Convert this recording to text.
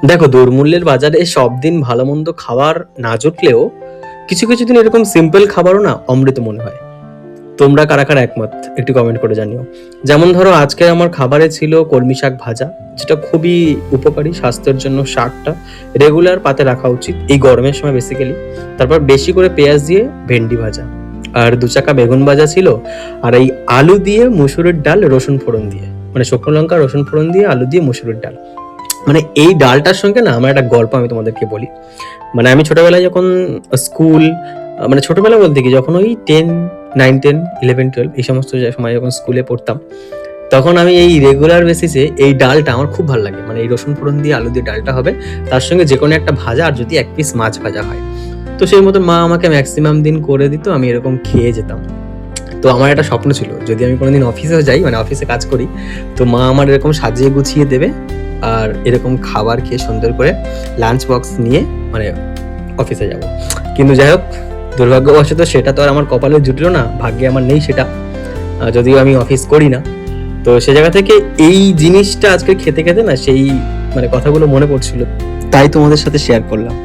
দেখো, দৌড়মূল্যের বাজারে সব দিন ভালো মন্দ খাবার না জুটলেও কিছু কিছু দিন এরকম সিম্পল খাবারও না অমৃত মনে হয়। তোমরা কারা কারা একমত একটু কমেন্ট করে জানিও। যেমন ধরো, আজকে আমার খাবারে ছিল কলমি শাক ভাজা, যেটা খুবই উপকারী স্বাস্থ্যের জন্য। শাকটা রেগুলার পাতে রাখা উচিত এই গরমের সময় বেসিক্যালি। তারপর বেশি করে পেঁয়াজ দিয়ে ভেন্ডি ভাজা, আর 2 চাকা বেগুন ভাজা ছিল। আর এই আলু দিয়ে মুসুরের ডাল রসুন ফোড়ন দিয়ে, মানে শুকনো লঙ্কা রসুন ফোড়ন দিয়ে আলু দিয়ে মুসুরের ডাল। মানে এই ডালটার সঙ্গে না আমার একটা গল্প আমি তোমাদেরকে বলি। মানে আমি ছোটবেলায় যখন স্কুল, মানে ছোটবেলা বলতে কি, যখন ওই 9, 10, 11, 12 এই সমস্ত সময় যখন স্কুলে পড়তাম, তখন আমি এই রেগুলার বেসিসে এই ডালটা আমার খুব ভালো লাগে। মানে এই রসুন ফোড়ন দিয়ে আলু দিয়ে ডালটা হবে, তার সঙ্গে যে কোনো একটা ভাজা, আর যদি 1 পিস মাছ ভাজা হয়, তো সেই মতো মা আমাকে ম্যাক্সিমাম দিন করে দিত, আমি এরকম খেয়ে যেতাম। তো আমার একটা স্বপ্ন ছিল, যদি আমি কোনোদিন অফিসেও যাই, মানে অফিসে কাজ করি, তো মা আমার এরকম সাজিয়ে গুছিয়ে দেবে, আর এরকম খাবার খেয়ে সুন্দর করে লাঞ্চ বক্স নিয়ে মানে অফিসে যাব। কিন্তু যাই হোক, দুর্ভাগ্যবশত সেটা তো আর আমার কপালে জুটলো না, ভাগ্যে আমার নেই সেটা। যদিও আমি অফিস করি না। তো সে জায়গা থেকে এই জিনিসটা আজকে খেতে খেতে না সেই মানে কথাগুলো মনে পড়ছিল, তাই তোমাদের সাথে শেয়ার করলাম।